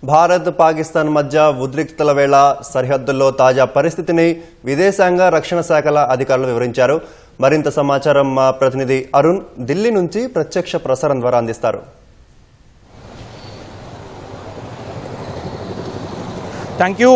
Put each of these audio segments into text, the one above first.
భారత్ పాకిస్తాన్ మధ్య ఉద్రిక్తతల వేళ సరిహద్దుల్లో తాజా పరిస్థితిని విదేశాంగ రక్షణ శాఖల అధికారులు వివరించారు. మరింత సమాచారం మా ప్రతినిధి అరుణ్ ఢిల్లీ నుంచి ప్రత్యక్ష ప్రసారం ద్వారా అందిస్తారు. Thank you.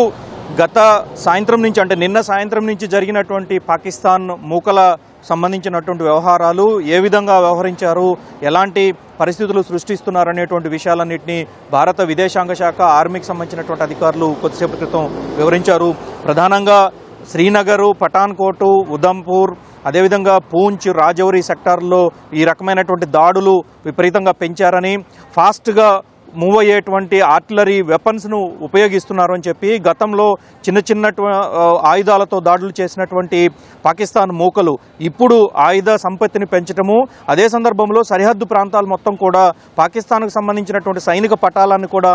గత సాయంత్రం నుంచి అంటే నిన్న సాయంత్రం నుంచి జరిగినటువంటి పాకిస్తాన్ మూకల సంబంధించినటువంటి వ్యవహారాలు ఏ విధంగా వ్యవహరించారు, ఎలాంటి పరిస్థితులు సృష్టిస్తున్నారు అనేటువంటి విషయాలన్నింటినీ భారత విదేశాంగ శాఖ ఆర్మీకి సంబంధించినటువంటి అధికారులు కొద్దిసేపటి క్రితం వివరించారు. ప్రధానంగా శ్రీనగరు, పఠాన్కోటు, ఉధంపూర్, అదేవిధంగా పూంచ్, రాజౌరి సెక్టార్లో ఈ రకమైనటువంటి దాడులు విపరీతంగా పెంచారని, ఫాస్ట్గా మూవ్ అయ్యేటువంటి ఆర్టిలరీ వెపన్స్ను ఉపయోగిస్తున్నారు అని చెప్పి గతంలో చిన్న ఆయుధాలతో దాడులు చేసినటువంటి పాకిస్తాన్ మూకలు ఇప్పుడు ఆయుధ సంపత్తిని పెంచడము, అదే సందర్భంలో సరిహద్దు ప్రాంతాలు మొత్తం కూడా పాకిస్తాన్కు సంబంధించినటువంటి సైనిక పటాలాన్ని కూడా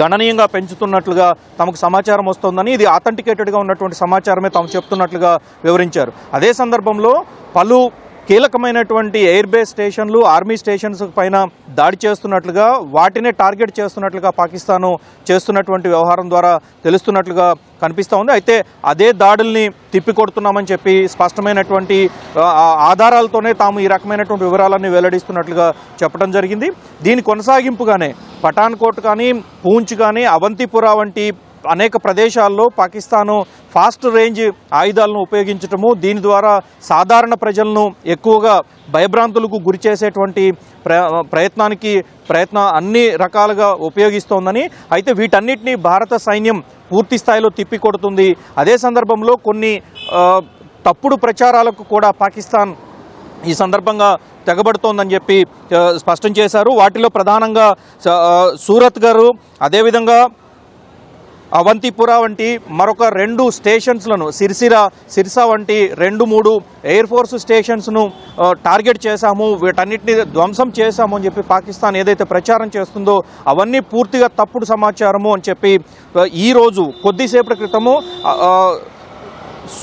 గణనీయంగా పెంచుతున్నట్లుగా తమకు సమాచారం వస్తోందని, ఇది ఆథెంటికేటెడ్గా ఉన్నటువంటి సమాచారమే తాము చెప్తున్నట్లుగా వివరించారు. అదే సందర్భంలో పలు కీలకమైనటువంటి ఎయిర్ బేస్ స్టేషన్లు, ఆర్మీ స్టేషన్స్ పైన దాడి చేస్తున్నట్లుగా, వాటినే టార్గెట్ చేస్తున్నట్లుగా పాకిస్తాను చేస్తున్నటువంటి వ్యవహారం ద్వారా తెలుస్తున్నట్లుగా కనిపిస్తూ ఉంది. అయితే అదే దాడుల్ని తిప్పికొడుతున్నామని చెప్పి స్పష్టమైనటువంటి ఆధారాలతోనే తాము ఈ రకమైనటువంటి వివరాలన్నీ వెల్లడిస్తున్నట్లుగా చెప్పడం జరిగింది. దీని కొనసాగింపుగానే పఠాన్కోట్ కానీ, పూంచ్ కానీ, అవంతిపురా వంటి అనేక ప్రదేశాల్లో పాకిస్తాను ఫాస్ట్ రేంజ్ ఆయుధాలను ఉపయోగించటము, దీని ద్వారా సాధారణ ప్రజలను ఎక్కువగా భయభ్రాంతులకు గురి చేసేటువంటి ప్రయత్నం అన్ని రకాలుగా ఉపయోగిస్తోందని, అయితే వీటన్నిటినీ భారత సైన్యం పూర్తి స్థాయిలో తిప్పికొడుతుంది. అదే సందర్భంలో కొన్ని తప్పుడు ప్రచారాలకు కూడా పాకిస్తాన్ ఈ సందర్భంగా తెగబడుతోందని చెప్పి స్పష్టం చేశారు. వాటిలో ప్రధానంగా సూరత్ గారు, అదేవిధంగా అవంతిపురా వంటి మరొక 2 స్టేషన్స్లను, సిర్సా వంటి 2-3 ఎయిర్ ఫోర్స్ స్టేషన్స్ను టార్గెట్ చేశాము, వీటన్నిటిని ధ్వంసం చేశాము అని చెప్పి పాకిస్తాన్ ఏదైతే ప్రచారం చేస్తుందో అవన్నీ పూర్తిగా తప్పుడు సమాచారము అని చెప్పి ఈరోజు కొద్దిసేపటి క్రితము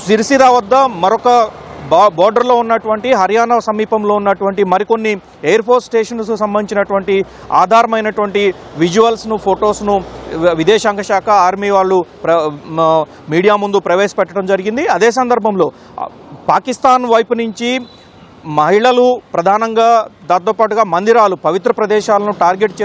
సిర్సిరా వద్ద మరొక బోర్డర్లో ఉన్నటువంటి హర్యానా సమీపంలో ఉన్నటువంటి మరికొన్ని ఎయిర్ ఫోర్స్ స్టేషన్స్కు సంబంధించినటువంటి ఆధారమైనటువంటి విజువల్స్ను, ఫొటోస్ను విదేశాంగ శాఖ ఆర్మీ వాళ్ళు మీడియా ముందు ప్రవేశపెట్టడం జరిగింది. అదే సందర్భంలో పాకిస్తాన్ వైపు నుంచి మహిళలు ప్రధానంగా దాంతోపాటుగా మందిరాలు, పవిత్ర ప్రదేశాలను టార్గెట్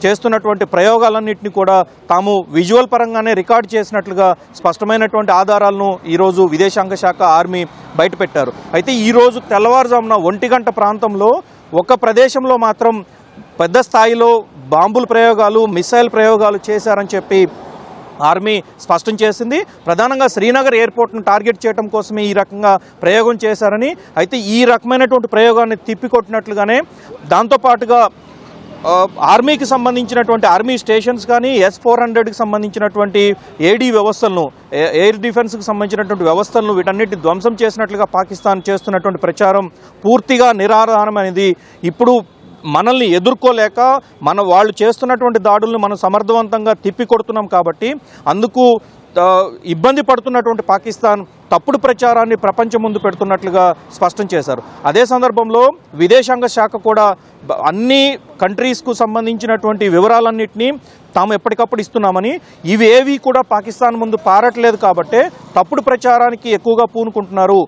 చేస్తున్నటువంటి ప్రయోగాలన్నింటినీ కూడా తాము విజువల్ పరంగానే రికార్డ్ చేసినట్లుగా స్పష్టమైనటువంటి ఆధారాలను ఈరోజు విదేశాంగ శాఖ ఆర్మీ బయటపెట్టారు. అయితే ఈరోజు తెల్లవారుజామున 1 గంట ప్రాంతంలో ఒక ప్రదేశంలో మాత్రం పెద్ద స్థాయిలో బాంబుల ప్రయోగాలు, మిసైల్ ప్రయోగాలు చేశారని చెప్పి ఆర్మీ స్పష్టం చేసింది. ప్రధానంగా శ్రీనగర్ ఎయిర్పోర్ట్ను టార్గెట్ చేయడం కోసమే ఈ రకంగా ప్రయోగం చేశారని, అయితే ఈ రకమైనటువంటి ప్రయోగాన్ని తిప్పికొట్టినట్లుగానే దాంతోపాటుగా ఆర్మీకి సంబంధించినటువంటి ఆర్మీ స్టేషన్స్ కానీ, S-400కి సంబంధించినటువంటి ఏడీ వ్యవస్థలను, ఎయిర్ డిఫెన్స్కి సంబంధించినటువంటి వ్యవస్థలను వీటన్నిటిని ధ్వంసం చేసినట్లుగా పాకిస్తాన్ చేస్తున్నటువంటి ప్రచారం పూర్తిగా నిరాధారమైనది. ఇప్పుడు మనల్ని ఎదుర్కోలేక వాళ్ళు చేస్తున్నటువంటి దాడులను మనం సమర్థవంతంగా తిప్పికొడుతున్నాం కాబట్టి అందుకు ఇబ్బంది పడుతున్నటువంటి పాకిస్తాన్ తప్పుడు ప్రచారాన్ని ప్రపంచం ముందు పెడుతున్నట్లుగా స్పష్టం చేశారు. అదే సందర్భంలో విదేశాంగ శాఖ కూడా అన్ని కంట్రీస్కు సంబంధించినటువంటి వివరాలన్నింటినీ తాము ఎప్పటికప్పుడు ఇస్తున్నామని, ఇవి ఏవి కూడా పాకిస్తాన్ ముందు పారట్లేదు కాబట్టే తప్పుడు ప్రచారానికి ఎక్కువగా పూనుకుంటున్నారు.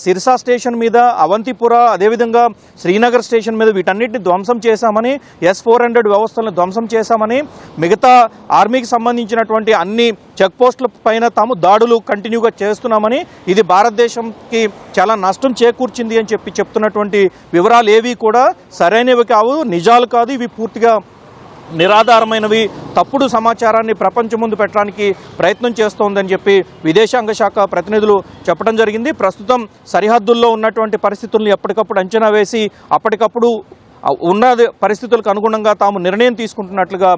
సిర్సా స్టేషన్ మీద, అవంతిపురా, అదేవిధంగా శ్రీనగర్ స్టేషన్ మీద వీటన్నిటిని ధ్వంసం చేశామని, S-400 వ్యవస్థలను ధ్వంసం చేశామని, మిగతా ఆర్మీకి సంబంధించినటువంటి అన్ని చెక్ పోస్టుల పైన తాము దాడులు కంటిన్యూగా చేస్తున్నామని, ఇది భారతదేశంకి చాలా నష్టం చేకూర్చింది అని చెప్తున్నటువంటి వివరాలు ఏవి కూడా సరైనవి కావు, నిజాలు కాదు, ఇవి పూర్తిగా నిరాధారమైనవి, తప్పుడు సమాచారాన్ని ప్రపంచం ముందు పెట్టడానికి ప్రయత్నం చేస్తోందని చెప్పి విదేశాంగ శాఖ ప్రతినిధులు చెప్పడం జరిగింది. ప్రస్తుతం సరిహద్దుల్లో ఉన్నటువంటి పరిస్థితులను ఎప్పటికప్పుడు అంచనా వేసి అప్పటికప్పుడు ఉన్న పరిస్థితులకు అనుగుణంగా తాము నిర్ణయం తీసుకుంటున్నట్లుగా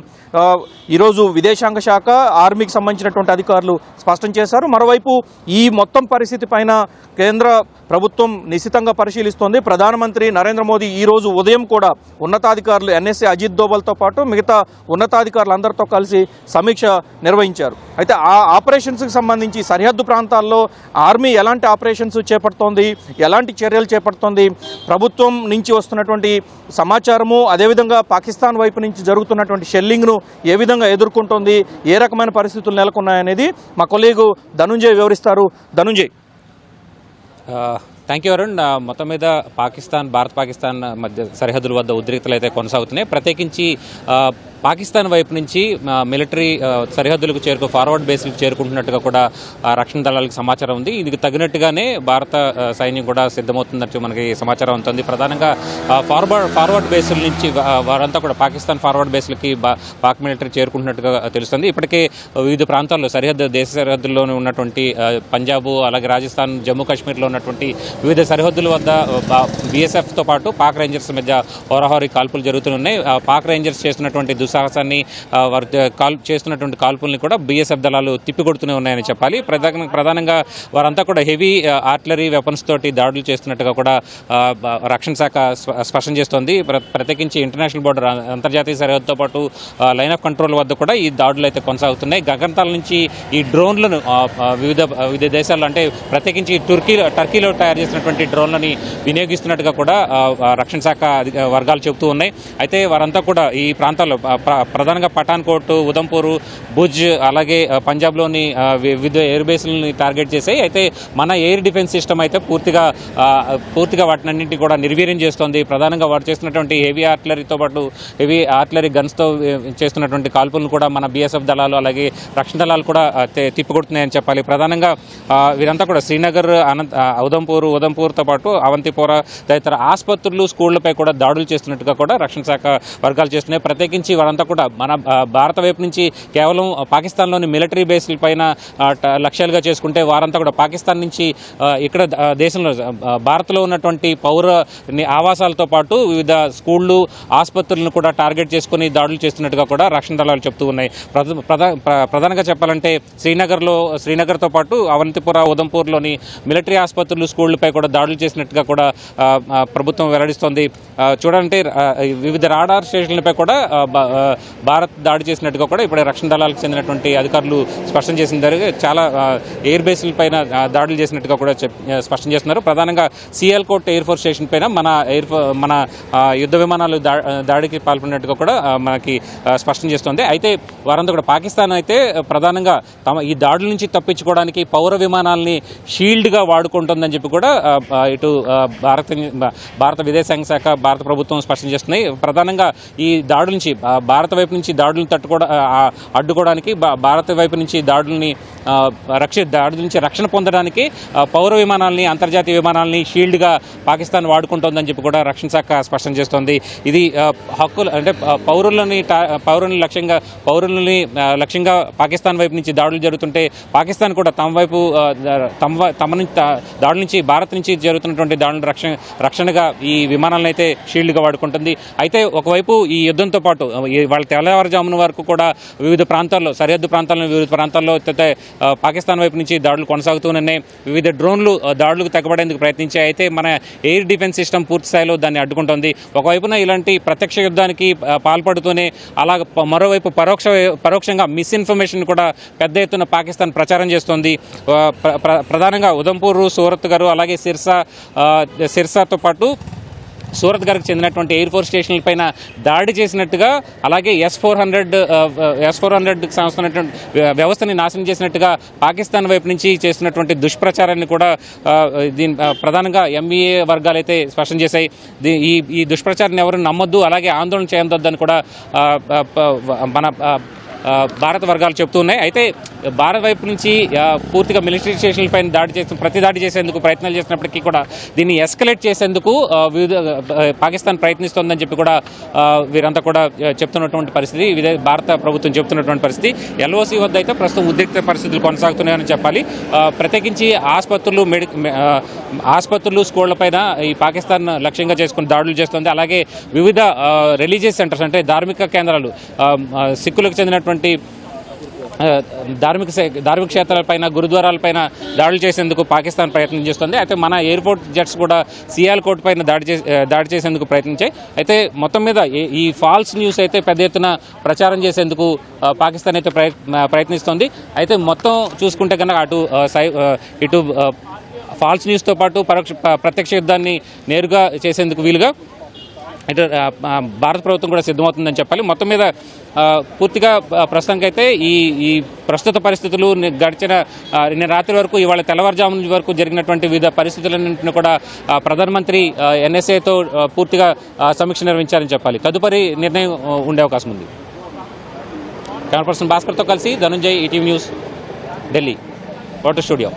ఈరోజు విదేశాంగ శాఖ ఆర్మీకి సంబంధించినటువంటి అధికారులు స్పష్టం చేశారు. మరోవైపు ఈ మొత్తం పరిస్థితి పైన కేంద్ర ప్రభుత్వం నిశితంగా పరిశీలిస్తోంది. ప్రధానమంత్రి నరేంద్ర మోదీ ఈరోజు ఉదయం కూడా ఉన్నతాధికారులు NSA అజిత్ దోవల్తో పాటు మిగతా ఉన్నతాధికారులందరితో కలిసి సమీక్ష నిర్వహించారు. అయితే ఆ ఆపరేషన్స్కి సంబంధించి సరిహద్దు ప్రాంతాల్లో ఆర్మీ ఎలాంటి ఆపరేషన్స్ చేపడుతోంది, ఎలాంటి చర్యలు చేపడుతోంది, ప్రభుత్వం నుంచి వస్తున్నటువంటి సమాచారము, అదేవిధంగా పాకిస్తాన్ వైపు నుంచి జరుగుతున్నటువంటి షెల్లింగ్ను ఏ విధంగా ఎదుర్కొంటోంది, ఏ రకమైన పరిస్థితులు నెలకొన్నాయనేది మా కొలీగు ధనుంజయ్ వివరిస్తారు. ధనుంజయ్. Thank you Arun. మొత్తం మీద భారత్ పాకిస్తాన్ మధ్య సరిహద్దుల వద్ద ఉద్రిక్తలు అయితే కొనసాగుతున్నాయి. ప్రత్యేకించి పాకిస్తాన్ వైపు నుంచి మిలిటరీ సరిహద్దులకు ఫార్వర్డ్ బేస్లకు చేరుకుంటున్నట్టుగా కూడా రక్షణ దళాలకు సమాచారం ఉంది. ఇది తగినట్టుగానే భారత సైన్యం కూడా సిద్ధమవుతున్నట్టు మనకి సమాచారం ఉంటుంది. ప్రధానంగా ఫార్వర్డ్ బేసుల నుంచి వారంతా కూడా పాకిస్తాన్ ఫార్వర్డ్ బేస్లకి పాక్ మిలిటరీ చేరుకుంటున్నట్టుగా తెలుస్తుంది. ఇప్పటికే వివిధ ప్రాంతాల్లో దేశ సరిహద్దుల్లోనే ఉన్నటువంటి పంజాబ్, అలాగే రాజస్థాన్, జమ్మూ కాశ్మీర్లో ఉన్నటువంటి వివిధ సరిహద్దుల వద్ద బీఎస్ఎఫ్తో పాటు పాక్ రేంజర్స్ మధ్య హోరాహోరీ కాల్పులు జరుగుతున్నాయి. పాక్ రేంజర్స్ చేస్తున్నటువంటి దుస్సాహసాన్ని చేస్తున్నటువంటి కాల్పుల్ని కూడా బీఎస్ఎఫ్ దళాలు తిప్పికొడుతూనే ఉన్నాయని చెప్పాలి. ప్రధానంగా వారంతా కూడా హెవీ ఆర్టిలరీ వెపన్స్ తోటి దాడులు చేస్తున్నట్టుగా కూడా రక్షణ శాఖ స్పష్టం చేస్తోంది. ప్రత్యేకించి ఇంటర్నేషనల్ బోర్డర్, అంతర్జాతీయ సరిహద్దుతో పాటు లైన్ ఆఫ్ కంట్రోల్ వద్ద కూడా ఈ దాడులు అయితే కొనసాగుతున్నాయి. గగనతల నుంచి ఈ డ్రోన్లను వివిధ దేశాల్లో, అంటే ప్రత్యేకించి టర్కీలో తయారు చేసినటువంటి డ్రోన్లని వినియోగిస్తున్నట్టుగా కూడా రక్షణ శాఖ వర్గాలు చెబుతూ ఉన్నాయి. అయితే వారంతా కూడా ఈ ప్రాంతాల్లో ప్రధానంగా పఠాన్కోట్, ఉదంపూర్, భుజ్, అలాగే పంజాబ్లోని వివిధ ఎయిర్ బేస్లని టార్గెట్ చేశాయి. అయితే మన ఎయిర్ డిఫెన్స్ సిస్టమ్ అయితే పూర్తిగా వాటినన్నింటినీ కూడా నిర్వీర్యం చేస్తోంది. ప్రధానంగా వారు చేస్తున్నటువంటి హెవీ ఆర్టిలరీతో పాటు హెవీ ఆర్టిలరీ గన్స్తో చేస్తున్నటువంటి కాల్పులను కూడా మన బీఎస్ఎఫ్ దళాలు, అలాగే రక్షణ దళాలు కూడా తిప్పికొడుతున్నాయని చెప్పాలి. ప్రధానంగా వీరంతా కూడా శ్రీనగర్, ఉదంపూర్తో పాటు అవంతిపోరా తదితర ఆసుపత్రులు, స్కూళ్లపై కూడా దాడులు చేస్తున్నట్టుగా కూడా రక్షణ శాఖ వర్గాలు చేస్తున్నాయి. ప్రత్యేకించి వారంతా కూడా మన భారత వైపు నుంచి కేవలం పాకిస్తాన్లోని మిలిటరీ బేస్ల పైన లక్ష్యాలుగా చేసుకుంటే, వారంతా కూడా పాకిస్తాన్ నుంచి ఇక్కడ దేశంలో భారత్లో ఉన్నటువంటి పౌర ఆవాసాలతో పాటు వివిధ స్కూళ్లు, ఆసుపత్రులను కూడా టార్గెట్ చేసుకుని దాడులు చేస్తున్నట్టుగా కూడా రక్షణ దళాలు చెప్తూ ఉన్నాయి. ప్రధానంగా చెప్పాలంటే శ్రీనగర్తో పాటు అవంతిపుర, ఉదంపూర్లోని మిలిటరీ ఆసుపత్రులు, స్కూళ్లపై కూడా దాడులు చేసినట్టుగా కూడా ప్రభుత్వం వెల్లడిస్తోంది. చూడాలంటే వివిధ రాడార్ స్టేషన్లపై కూడా భారత్ దాడి చేసినట్టుగా కూడా ఇప్పుడే రక్షణ దళాలకు చెందినటువంటి అధికారులు స్పష్టం చేసిన చాలా ఎయిర్ బేస్ల పైన దాడులు చేసినట్టుగా కూడా స్పష్టం చేస్తున్నారు. ప్రధానంగా సియాల్కోట్ ఎయిర్ ఫోర్స్ స్టేషన్ పైన మన యుద్ధ విమానాలు దాడికి పాల్పడినట్టుగా కూడా మనకి స్పష్టం చేస్తోంది. అయితే వారంతా కూడా పాకిస్తాన్ అయితే ప్రధానంగా ఈ దాడుల నుంచి తప్పించుకోవడానికి పౌర విమానాలని షీల్డ్గా వాడుకుంటుందని చెప్పి కూడా ఇటు భారత విదేశాంగ శాఖ, భారత ప్రభుత్వం స్పష్టం చేస్తున్నాయి. ప్రధానంగా ఈ దాడుల నుంచి భారత వైపు నుంచి దాడులను అడ్డుకోవడానికి, భారత వైపు నుంచి దాడుల నుంచి రక్షణ పొందడానికి పౌర విమానాలని, అంతర్జాతీయ విమానాలని షీల్డ్గా పాకిస్తాన్ వాడుకుంటోందని చెప్పి కూడా రక్షణ శాఖ స్పష్టం చేస్తోంది. ఇది హక్కులు, అంటే పౌరుల్ని లక్ష్యంగా పాకిస్తాన్ వైపు నుంచి దాడులు జరుగుతుంటే పాకిస్తాన్ కూడా దాడుల నుంచి భారత్ నుంచి జరుగుతున్నటువంటి దాడుల రక్షణగా ఈ విమానాలను అయితే షీల్డ్గా వాడుకుంటుంది. అయితే ఒకవైపు ఈ యుద్ధంతో పాటు వాళ్ళ తెల్లవారుజామున వరకు కూడా వివిధ ప్రాంతాల్లో, సరిహద్దు ప్రాంతాల్లో పాకిస్తాన్ వైపు నుంచి దాడులు కొనసాగుతూనే వివిధ డ్రోన్లు దాడులకు తెగబడేందుకు ప్రయత్నించాయి. అయితే మన ఎయిర్ డిఫెన్స్ సిస్టమ్ పూర్తి స్థాయిలో దాన్ని అడ్డుకుంటోంది. ఒకవైపున ఇలాంటి ప్రత్యక్ష యుద్ధానికి పాల్పడుతూనే అలాగే మరోవైపు పరోక్షంగా మిస్ఇన్ఫర్మేషన్ కూడా పెద్ద ఎత్తున పాకిస్తాన్ ప్రచారం చేస్తోంది. ప్రధానంగా ఉదంపూర్, సూరత్ గారు, అలాగే సిర్సాతో పాటు సూరత్ గారికి చెందినటువంటి ఎయిర్ ఫోర్స్ స్టేషన్లపైన దాడి చేసినట్టుగా, అలాగే S-400 సంస్థనటువంటి వ్యవస్థని నాశనం చేసినట్టుగా పాకిస్తాన్ వైపు నుంచి చేస్తున్నటువంటి దుష్ప్రచారాన్ని కూడా ప్రధానంగా ఎంఈఏ వర్గాలైతే స్పష్టం చేశాయి. ఈ దుష్ప్రచారాన్ని ఎవరు నమ్మొద్దు, అలాగే ఆందోళన చేయొద్దని కూడా మన భారత వర్గాలు చెప్తున్నాయి. అయితే భారత్ వైపు నుంచి పూర్తిగా మిలిటరీ స్టేషన్లపైన దాడి చేసేందుకు ప్రయత్నాలు చేసినప్పటికీ కూడా దీన్ని ఎస్కలేట్ చేసేందుకు పాకిస్తాన్ ప్రయత్నిస్తోందని చెప్పి కూడా వీరంతా కూడా చెప్తున్నటువంటి పరిస్థితి, భారత ప్రభుత్వం చెప్తున్నటువంటి పరిస్థితి. ఎల్ఓసి వద్ద అయితే ప్రస్తుతం ఉద్రిక్త పరిస్థితులు కొనసాగుతున్నాయని చెప్పాలి. ప్రత్యేకించి ఆసుపత్రులు, స్కూళ్లపైన ఈ పాకిస్తాన్ లక్ష్యంగా చేసుకుని దాడులు చేస్తుంది. అలాగే వివిధ రిలీజియస్ సెంటర్స్, అంటే ధార్మిక కేంద్రాలు, సిక్కులకు చెందినటువంటి ధార్మిక క్షేత్రాలపైన, గురుద్వారాలపైన దాడులు చేసేందుకు పాకిస్తాన్ ప్రయత్నం చేస్తుంది. అయితే మన ఎయిర్పోర్ట్ జెట్స్ కూడా సియాల్కోట్ పైన దాడి చేసేందుకు ప్రయత్నించాయి. అయితే మొత్తం మీద ఈ ఫాల్స్ న్యూస్ అయితే పెద్ద ఎత్తున ప్రచారం చేసేందుకు పాకిస్తాన్ అయితే ప్రయత్నిస్తోంది. అయితే మొత్తం చూసుకుంటే కనుక ఇటు ఫాల్స్ న్యూస్తో పాటు ప్రత్యక్ష యుద్ధాన్ని నేరుగా చేసేందుకు వీలుగా ఇటు భారత ప్రభుత్వం కూడా సిద్ధమవుతుందని చెప్పాలి. మొత్తం మీద పూర్తిగా ప్రస్తుతానికైతే ఈ ప్రస్తుత పరిస్థితులు గడిచిన నిన్న రాత్రి వరకు ఇవాళ తెల్లవారుజామున వరకు జరిగినటువంటి వివిధ పరిస్థితులన్నింటినీ కూడా ప్రధానమంత్రి ఎన్ఎస్ఏతో పూర్తిగా సమీక్ష నిర్వహించారని చెప్పాలి. తదుపరి నిర్ణయం ఉండే అవకాశం ఉంది. కెమెరా పర్సన్ భాస్కర్తో కలిసి Dhananjay, ETV news, Delhi. Water studio.